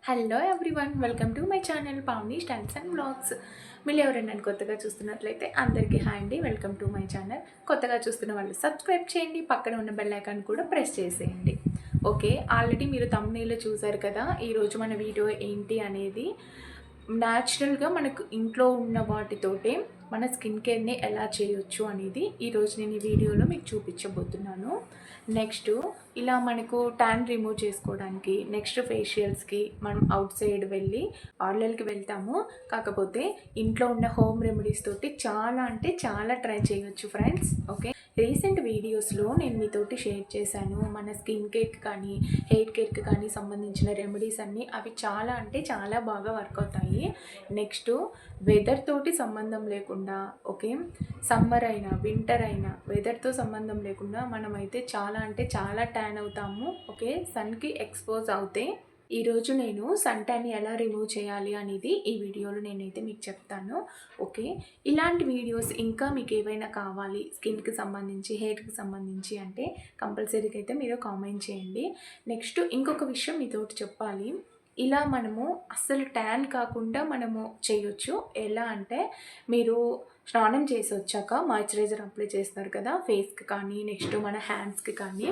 Hello everyone, welcome to my channel Pavani styles and blogs. మీరు ఎవరైనా నన్ను కొత్తగా చూస్తున్నట్లయితే అందరికీ హాయ్ అండి, వెల్కమ్ టు మై ఛానల్. కొత్తగా చూస్తున్న వాళ్ళు సబ్స్క్రైబ్ చేయండి, పక్కన ఉన్న బెల్ ఐకాన్ కూడా ప్రెస్ చేసేయండి. ఓకే, ఆల్రెడీ మీరు థంబ్నెయిల్లో చూసారు కదా. ఈరోజు మన వీడియో ఏంటి అనేది న్యాచురల్గా మనకు ఇంట్లో ఉన్న వాటితోటే మన స్కిన్ కేర్ని ఎలా చేయొచ్చు అనేది ఈరోజు నేను ఈ వీడియోలో మీకు చూపించబోతున్నాను. నెక్స్ట్ ఇలా మనకు ట్యాన్ రిమూవ్ చేసుకోవడానికి నెక్స్ట్ ఫేషియల్స్కి మనం అవుట్ సైడ్ వెళ్ళి పార్లర్కి వెళ్తాము. కాకపోతే ఇంట్లో ఉన్న హోమ్ రెమెడీస్ తోటి చాలా అంటే చాలా ట్రై చేయొచ్చు ఫ్రెండ్స్. ఓకే, రీసెంట్ వీడియోస్లో నేను మీతోటి షేర్ చేశాను మన స్కిన్ కేర్కి కానీ హెయిర్ కేర్కి కానీ సంబంధించిన రెమెడీస్ అన్నీ. అవి చాలా అంటే చాలా బాగా వర్క్ అవుతాయి. నెక్స్ట్ వెదర్ తోటి సంబంధం లేకుండా, ఓకే, సమ్మర్ అయినా వింటర్ అయినా వెదర్తో సంబంధం లేకుండా మనమైతే చాలా అంటే చాలా ట్యాన్ అవుతాము. ఓకే, సన్కి ఎక్స్పోజ్ అవుతే ఈరోజు నేను సన్ ట్యాన్ని ఎలా రిమూవ్ చేయాలి అనేది ఈ వీడియోలో నేనైతే మీకు చెప్తాను. ఓకే, ఇలాంటి వీడియోస్ ఇంకా మీకు ఏవైనా కావాలి స్కిన్కి సంబంధించి హెయిర్కి సంబంధించి అంటే కంపల్సరీగా అయితే మీరు కామెంట్ చేయండి. నెక్స్ట్ ఇంకొక విషయం మీతోటి చెప్పాలి. ఇలా మనము అస్సలు ట్యాన్ కాకుండా మనము చేయొచ్చు. ఎలా అంటే మీరు స్నానం చేసి వచ్చాక మాయిశ్చరైజర్ అప్లై చేస్తారు కదా ఫేస్కి కానీ నెక్స్ట్ మన హ్యాండ్స్కి కానీ.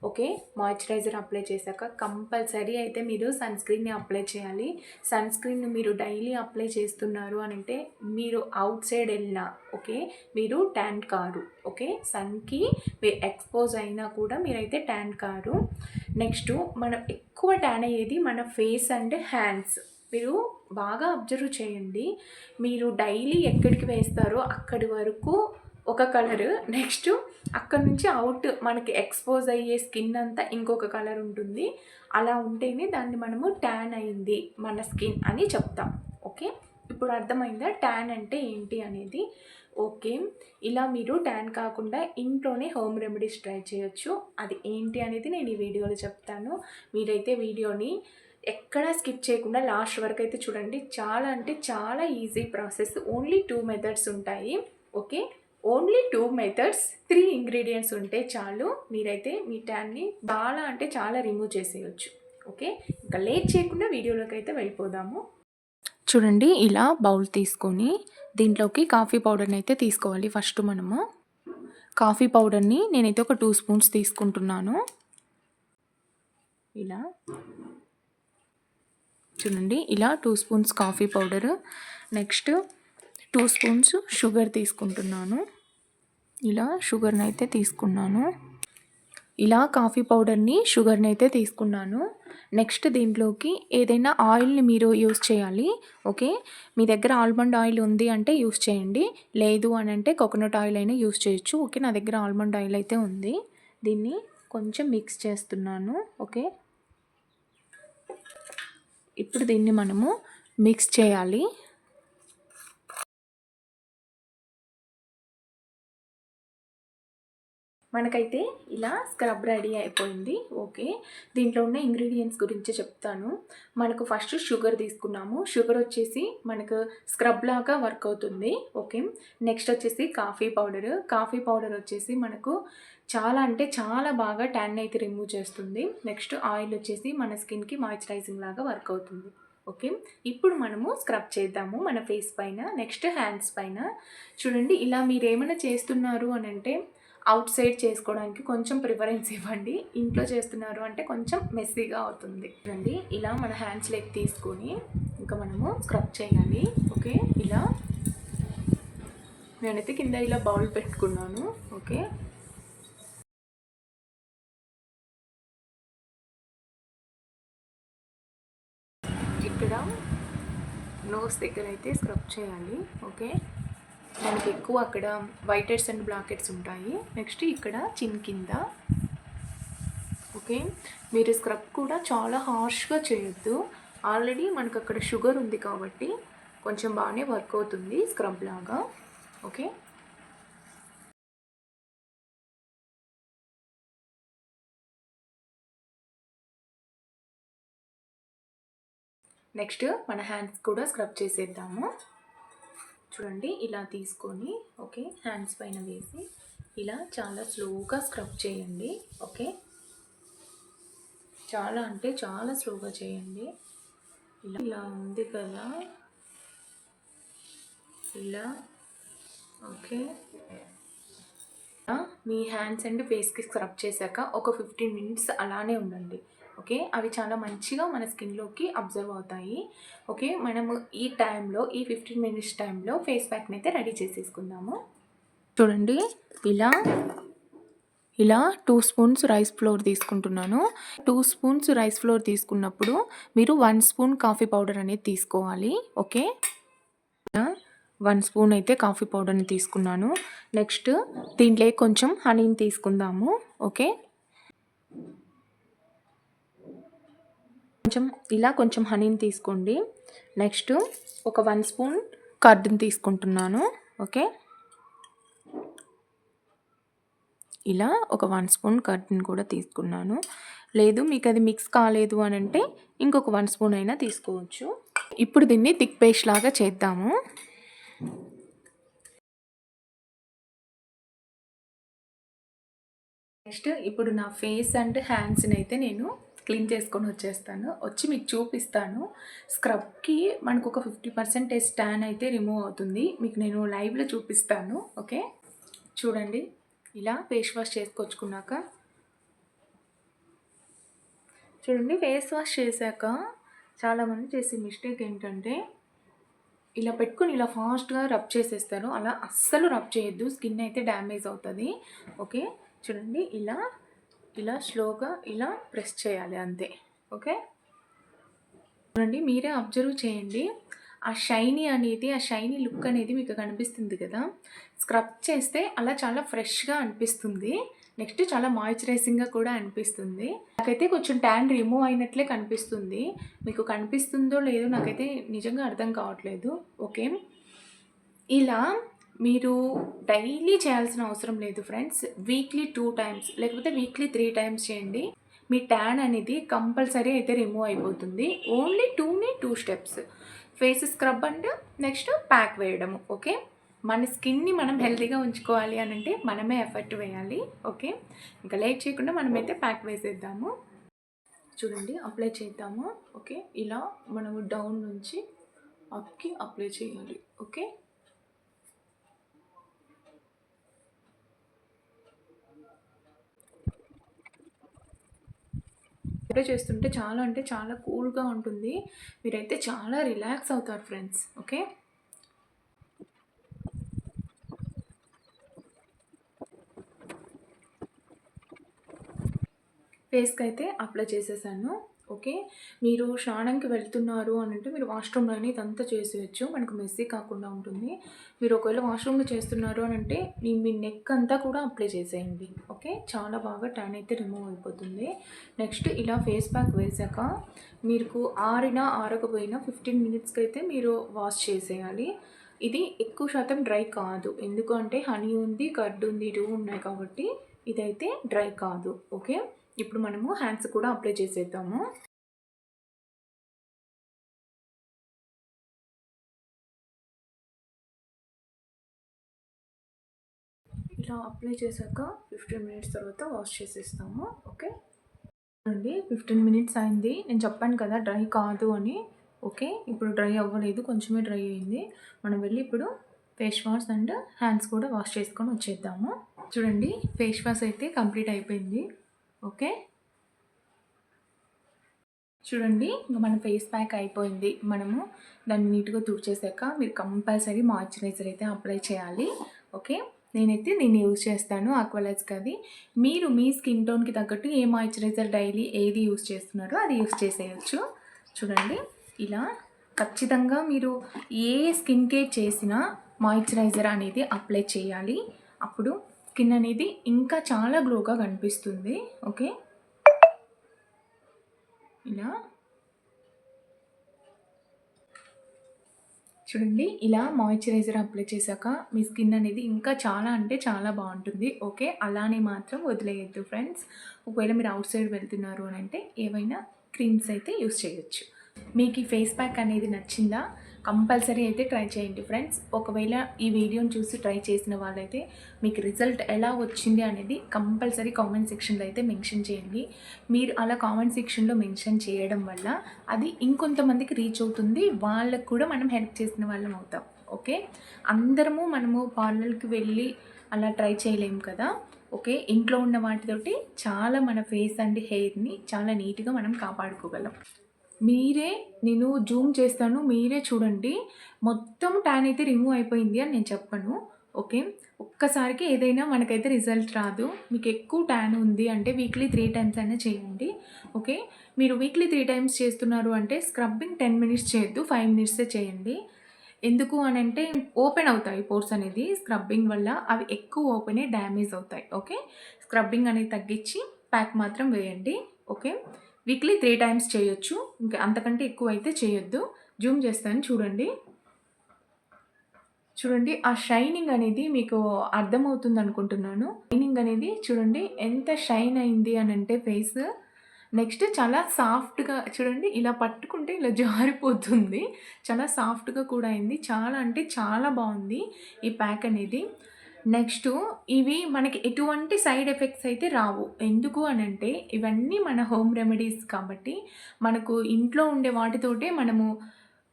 ఓకే, మాయిశ్చరైజర్ అప్లై చేశాక కంపల్సరీ అయితే మీరు సన్ స్క్రీన్ని అప్లై చేయాలి. సన్ స్క్రీన్ మీరు డైలీ అప్లై చేస్తున్నారు అని అంటే మీరు అవుట్ సైడ్ వెళ్ళినా ఓకే మీరు ట్యాన్ కారు. ఓకే, సన్కి ఎక్స్పోజ్ అయినా కూడా మీరైతే ట్యాన్ కారు. నెక్స్ట్ మనం ఎక్కువ ట్యాన్ అయ్యేది మన ఫేస్ అండ్ హ్యాండ్స్. మీరు బాగా అబ్జర్వ్ చేయండి. మీరు డైలీ ఎక్కడికి వేస్తారో అక్కడి వరకు ఒక కలర్, నెక్స్ట్ అక్కడ నుంచి అవుట్ మనకి ఎక్స్పోజ్ అయ్యే స్కిన్ అంతా ఇంకొక కలర్ ఉంటుంది. అలా ఉంటేనే దాన్ని మనము ట్యాన్ అయింది మన స్కిన్ అని చెప్తాం. ఓకే, ఇప్పుడు అర్థమైందా ట్యాన్ అంటే ఏంటి అనేది? ఓకే, ఇలా మీరు ట్యాన్ కాకుండా ఇంట్లోనే హోమ్ రెమెడీస్ ట్రై చేయొచ్చు. అది ఏంటి అనేది నేను ఈ వీడియోలో చెప్తాను. మీరైతే వీడియోని ఎక్కడా స్కిప్ చేయకుండా లాస్ట్ వరకు అయితే చూడండి. చాలా అంటే చాలా ఈజీ ప్రాసెస్. ఓన్లీ 2 మెథడ్స్ ఉంటాయి. ఓకే, ఓన్లీ 2 మెథడ్స్, 3 ఇంగ్రీడియంట్స్ ఉంటే చాలు. మీరైతే మీ ట్యాన్ని చాలా అంటే చాలా రిమూవ్ చేసేయచ్చు. ఓకే, ఇంకా లేట్ చేయకుండా వీడియోలోకి అయితే వెళ్ళిపోదాము. చూడండి, ఇలా బౌల్ తీసుకొని దీంట్లోకి కాఫీ పౌడర్ని అయితే తీసుకోవాలి. ఫస్ట్ మనము కాఫీ పౌడర్ని నేనైతే ఒక 2 స్పూన్స్ తీసుకుంటున్నాను. ఇలా చూడండి, ఇలా 2 spoons coffee powder. Next 2 spoons sugar తీసుకుంటున్నాను. ఇలా షుగర్ని అయితే తీసుకున్నాను. ఇలా కాఫీ పౌడర్ని షుగర్ని అయితే తీసుకున్నాను. నెక్స్ట్ దీంట్లోకి ఏదైనా ఆయిల్ని మీరు యూస్ చేయాలి. ఓకే, మీ దగ్గర ఆల్మండ్ ఆయిల్ ఉంది అంటే యూస్ చేయండి, లేదు అని అంటే కోకోనట్ ఆయిల్ అయినా యూస్ చేయొచ్చు. ఓకే, నా దగ్గర ఆల్మండ్ ఆయిల్ అయితే ఉంది. దీన్ని కొంచెం మిక్స్ చేస్తున్నాను. ఓకే, ఇప్పుడు దీన్ని మనము మిక్స్ చేయాలి. మనకైతే ఇలా స్క్రబ్ రెడీ అయిపోయింది. ఓకే, దీంట్లో ఉన్న ఇంగ్రీడియంట్స్ గురించి చెప్తాను. మనకు ఫస్ట్ షుగర్ తీసుకున్నాము. షుగర్ వచ్చేసి మనకు స్క్రబ్ లాగా వర్క్ అవుతుంది. ఓకే, నెక్స్ట్ వచ్చేసి కాఫీ పౌడర్ వచ్చేసి మనకు చాలా అంటే చాలా బాగా ట్యాన్ అయితే రిమూవ్ చేస్తుంది. నెక్స్ట్ ఆయిల్ వచ్చేసి మన స్కిన్కి మాయిశ్చరైజింగ్ లాగా వర్క్ అవుతుంది. ఓకే, ఇప్పుడు మనము స్క్రబ్ చేద్దాము మన ఫేస్ పైన నెక్స్ట్ హ్యాండ్స్ పైన. చూడండి, ఇలా మీరు ఏమైనా చేస్తున్నారు అని అంటే అవుట్ సైడ్ చేసుకోవడానికి కొంచెం ప్రిఫరెన్స్ ఇవ్వండి. ఇంట్లో చేస్తున్నారు అంటే కొంచెం మెస్సీగా అవుతుంది. చూడండి, ఇలా మన హ్యాండ్స్ లెగ్ తీసుకొని ఇంకా మనము స్క్రబ్ చేయాలి. ఓకే, ఇలా నేనైతే కింద ఇలా బౌల్ పెట్టుకున్నాను. ఓకే, ఇక్కడ నోస్ దగ్గర అయితే స్క్రబ్ చేయాలి. ఓకే, మనకి ఎక్కువ అక్కడ white heads and black heads ఉంటాయి. నెక్స్ట్ ఇక్కడ చిన్ కింద. ఓకే, మీరు స్క్రబ్ కూడా చాలా హార్ష్గా చేయొద్దు. ఆల్రెడీ మనకు అక్కడ షుగర్ ఉంది కాబట్టి కొంచెం బాగానే వర్క్ అవుతుంది స్క్రబ్ లాగా. ఓకే, నెక్స్ట్ మన హ్యాండ్స్ కూడా స్క్రబ్ చేసేద్దాము. చూడండి, ఇలా తీసుకొని ఓకే హ్యాండ్స్ పైన వేసి ఇలా చాలా స్లోగా స్క్రబ్ చేయండి. ఓకే, చాలా అంటే చాలా స్లోగా చేయండి. ఇలా ఉంది కదా, ఇలా. ఓకే, మీ హ్యాండ్స్ అండ్ ఫేస్కి స్క్రబ్ చేశాక ఒక 15 మినిట్స్ అలానే ఉండండి. ఓకే, అవి చాలా మంచిగా మన స్కిన్లోకి అబ్జర్వ్ అవుతాయి. ఓకే, మనము ఈ టైంలో, ఈ 15 మినిట్స్ టైంలో ఫేస్ ప్యాక్ని అయితే రెడీ చేసేసుకుందాము. చూడండి, ఇలా 2 స్పూన్స్ రైస్ ఫ్లోర్ తీసుకుంటున్నాను. 2 స్పూన్స్ రైస్ ఫ్లోర్ తీసుకున్నప్పుడు మీరు 1 స్పూన్ కాఫీ పౌడర్ అనేది తీసుకోవాలి. ఓకే, 1 స్పూన్ అయితే కాఫీ పౌడర్ని తీసుకున్నాను. నెక్స్ట్ దీంట్లో కొంచెం హనీని తీసుకుందాము. ఓకే, కొంచెం హనీని తీసుకోండి. నెక్స్ట్ ఒక 1 స్పూన్ కర్డ్ని తీసుకుంటున్నాను. ఓకే, ఇలా ఒక 1 స్పూన్ కర్డ్ని కూడా తీసుకున్నాను. లేదు మీకు అది మిక్స్ కాలేదు అని అంటే ఇంకొక 1 స్పూన్ అయినా తీసుకోవచ్చు. ఇప్పుడు దీన్ని థిక్ పేస్ట్ లాగా చేద్దాము. నెక్స్ట్ ఇప్పుడు నా ఫేస్ అండ్ హ్యాండ్స్ని అయితే నేను క్లీన్ చేసుకొని వచ్చి మీకు చూపిస్తాను. స్క్రబ్కి మనకు ఒక 50% ట్యాన్ అయితే రిమూవ్ అవుతుంది. మీకు నేను లైవ్లో చూపిస్తాను. ఓకే, చూడండి, ఇలా ఫేస్ వాష్ చేసుకొచ్చుకున్నాక, చూడండి, ఫేస్ వాష్ చేశాక చాలామంది చేసే మిస్టేక్ ఏంటంటే ఇలా పెట్టుకొని ఇలా ఫాస్ట్గా రబ్ చేసేస్తారు. అలా అస్సలు రబ్ చేయొద్దు, స్కిన్ అయితే డ్యామేజ్ అవుతుంది. ఓకే, చూడండి, ఇలా స్లోగా ఇలా ప్రెస్ చేయాలి అంతే. ఓకే, చూడండి, మీరే అబ్జర్వ్ చేయండి. ఆ షైనీ లుక్ అనేది మీకు కనిపిస్తుంది కదా. స్క్రబ్ చేస్తే అలా చాలా ఫ్రెష్గా అనిపిస్తుంది. నెక్స్ట్ చాలా మాయిశ్చరైజింగ్గా కూడా అనిపిస్తుంది. నాకైతే కొంచెం ట్యాన్ రిమూవ్ అయినట్లే కనిపిస్తుంది. మీకు కనిపిస్తుందో లేదో నాకైతే నిజంగా అర్థం కావట్లేదు. ఓకే, ఇలా మీరు డైలీ చేయాల్సిన అవసరం లేదు ఫ్రెండ్స్. వీక్లీ 2 టైమ్స్ లేకపోతే వీక్లీ 3 టైమ్స్ చేయండి. మీ ట్యాన్ అనేది కంపల్సరీ అయితే రిమూవ్ అయిపోతుంది. Only 2 steps, face scrub and next pack వేయడము. ఓకే, మన స్కిన్ని మనం హెల్తీగా ఉంచుకోవాలి అని అంటే మనమే ఎఫర్ట్ వేయాలి. ఓకే, ఇంకా లేట్ చేయకుండా మనమైతే ప్యాక్ వేసేద్దాము. చూడండి, అప్లై చేద్దాము. ఓకే, ఇలా మనము డౌన్ నుంచి అప్కి అప్లై చేయాలి. ఓకే, అప్లై చేస్తుంటే చాలా అంటే చాలా కూల్గా ఉంటుంది. మీరైతే చాలా రిలాక్స్ అవుతారు ఫ్రెండ్స్. ఓకే, ఫేస్కి అయితే అప్లై చేసేసాను. ఓకే, మీరు స్నానంకి వెళ్తున్నారు అని అంటే మీరు వాష్రూమ్లోనే ఇదంతా చేసేయచ్చు. మనకు మెస్సీ కాకుండా ఉంటుంది. మీరు ఒకవేళ వాష్రూమ్లో చేస్తున్నారు అని అంటే మీ నెక్ అంతా కూడా అప్లై చేసేయండి. ఓకే, చాలా బాగా ట్యాన్ అయితే రిమూవ్ అయిపోతుంది. నెక్స్ట్ ఇలా ఫేస్ ప్యాక్ వేసాక మీకు ఆరకపోయినా 15 మినిట్స్కి అయితే మీరు వాష్ చేసేయాలి. ఇది ఎక్కువ శాతం డ్రై కాదు, ఎందుకంటే హనీ ఉంది, కర్డ్ ఉంది, 2 ఉన్నాయి కాబట్టి ఇదైతే డ్రై కాదు. ఓకే, ఇప్పుడు మనము హ్యాండ్స్ కూడా అప్లై చేసేద్దాము. ఇలా అప్లై చేశాక 15 మినిట్స్ తర్వాత వాష్ చేసేస్తాము. ఓకే అండి, 15 మినిట్స్ అయింది. నేను చెప్పాను కదా డ్రై కాదు అని. ఓకే, ఇప్పుడు డ్రై అవ్వలేదు, కొంచెమే డ్రై అయింది. మనం వెళ్ళి ఇప్పుడు ఫేస్ వాష్ అండ్ హ్యాండ్స్ కూడా వాష్ చేసుకొని వచ్చేద్దాము. చూడండి, ఫేస్ వాష్ అయితే కంప్లీట్ అయిపోయింది. ఓకే, చూడండి, ఇంకా మన ఫేస్ ప్యాక్ అయిపోయింది. మనము దాన్ని నీట్గా తుడిచేసాక మీరు కంపల్సరీ మాయిశ్చరైజర్ అయితే అప్లై చేయాలి. ఓకే, నేనైతే దీన్ని యూజ్ చేస్తాను, ఆక్వాలైజ్కి. అది మీరు మీ స్కిన్ టోన్కి తగ్గట్టు ఏ మాయిశ్చరైజర్ డైలీ ఏది యూజ్ చేస్తున్నారో అది యూజ్ చేసేయచ్చు. చూడండి, ఇలా ఖచ్చితంగా మీరు ఏ స్కిన్ కేర్ చేసినా మాయిశ్చరైజర్ అనేది అప్లై చేయాలి. అప్పుడు స్కిన్ అనేది ఇంకా చాలా గ్లోగా కనిపిస్తుంది. ఓకే, ఇలా చూడండి, ఇలా మాయిశ్చరైజర్ అప్లై చేశాక మీ స్కిన్ అనేది ఇంకా చాలా అంటే చాలా బాగుంటుంది. ఓకే, అలానే మాత్రం వదిలేయద్దు ఫ్రెండ్స్. ఒకవేళ మీరు అవుట్ సైడ్ వెళ్తున్నారు అని అంటే ఏవైనా క్రీమ్స్ అయితే యూస్ చేయొచ్చు. మీకు ఈ ఫేస్ ప్యాక్ అనేది నచ్చిందా? కంపల్సరీ అయితే ట్రై చేయండి ఫ్రెండ్స్. ఒకవేళ ఈ వీడియోని చూసి ట్రై చేసిన వాళ్ళైతే మీకు రిజల్ట్ ఎలా వచ్చింది అనేది కంపల్సరీ కామెంట్ సెక్షన్లో అయితే మెన్షన్ చేయండి. మీరు అలా కామెంట్ సెక్షన్లో మెన్షన్ చేయడం వల్ల అది ఇంకొంతమందికి రీచ్ అవుతుంది, వాళ్ళకు కూడా మనం హెల్ప్ చేసిన వాళ్ళం అవుతాం. ఓకే, అందరము మనము పార్లర్కి వెళ్ళి అలా ట్రై చేయలేము కదా. ఓకే, ఇంట్లో ఉన్న వాటితోటి చాలా మన ఫేస్ అండ్ హెయిర్ని చాలా నీట్గా మనం కాపాడుకోగలం. నేను జూమ్ చేస్తాను, మీరే చూడండి. మొత్తం ట్యాన్ అయితే రిమూవ్ అయిపోయింది అని నేను చెప్పను. ఓకే, ఒక్కసారికి ఏదైనా మనకైతే రిజల్ట్ రాదు. మీకు ఎక్కువ ట్యాన్ ఉంది అంటే వీక్లీ 3 టైమ్స్ అయినా చేయండి. ఓకే, మీరు వీక్లీ 3 టైమ్స్ చేస్తున్నారు అంటే స్క్రబ్బింగ్ 10 మినిట్స్ చేయొద్దు, 5 మినిట్సే చేయండి. ఎందుకు అనంటే ఓపెన్ అవుతాయి పోర్స్ అనేది స్క్రబ్బింగ్ వల్ల, అవి ఎక్కువ ఓపెన్ అయ్యి డ్యామేజ్ అవుతాయి. ఓకే, స్క్రబ్బింగ్ అనేది తగ్గించి ప్యాక్ మాత్రం వేయండి. ఓకే, వీక్లీ 3 టైమ్స్ చేయొచ్చు, ఇంకా అంతకంటే ఎక్కువ అయితే చేయొద్దు. జూమ్ చేస్తాను చూడండి. చూడండి ఆ షైనింగ్ అనేది మీకు అర్థమవుతుంది అనుకుంటున్నాను. షైనింగ్ అనేది చూడండి ఎంత షైన్ అయింది అనంటే ఫేస్. నెక్స్ట్ చాలా సాఫ్ట్గా చూడండి, ఇలా పట్టుకుంటే ఇలా జారిపోతుంది. చాలా సాఫ్ట్గా కూడా అయింది. చాలా అంటే చాలా బాగుంది ఈ ప్యాక్ అనేది. నెక్స్ట్ ఇవి మనకి ఎటువంటి సైడ్ ఎఫెక్ట్స్ అయితే రావు. ఎందుకు అనంటే ఇవన్నీ మన హోమ్ రెమెడీస్ కాబట్టి మనకు ఇంట్లో ఉండే వాటితోటే మనము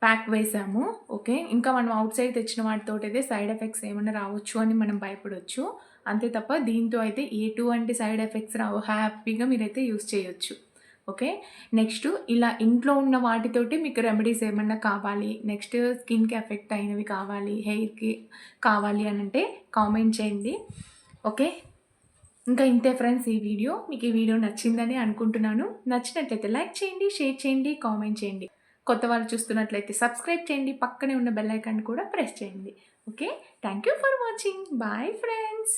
ప్యాక్ వేసాము. ఓకే, ఇంకా మనం అవుట్ సైడ్ తెచ్చిన వాటితోటైతే సైడ్ ఎఫెక్ట్స్ ఏమన్నా రావచ్చు అని మనం భయపడొచ్చు. అంతే తప్ప దీంతో అయితే ఎటువంటి సైడ్ ఎఫెక్ట్స్ రావు. హ్యాపీగా మీరైతే యూస్ చేయొచ్చు. ఓకే, నెక్స్ట్ ఇలా ఇంట్లో ఉన్న వాటితోటి మీకు రెమెడీస్ ఏమన్నా కావాలి, నెక్స్ట్ స్కిన్కి ఎఫెక్ట్ అయినవి కావాలి, హెయిర్కి కావాలి అని అంటే కామెంట్ చేయండి. ఓకే, ఇంకా ఇంతే ఫ్రెండ్స్ ఈ వీడియో. మీకు ఈ వీడియో నచ్చిందని అనుకుంటున్నాను. నచ్చినట్లయితే లైక్ చేయండి, షేర్ చేయండి, కామెంట్ చేయండి. కొత్త వాళ్ళు చూస్తున్నట్లయితే సబ్స్క్రైబ్ చేయండి, పక్కనే ఉన్న బెల్ ఐకాన్ కూడా ప్రెస్ చేయండి. Okay, thank you for watching. Bye friends.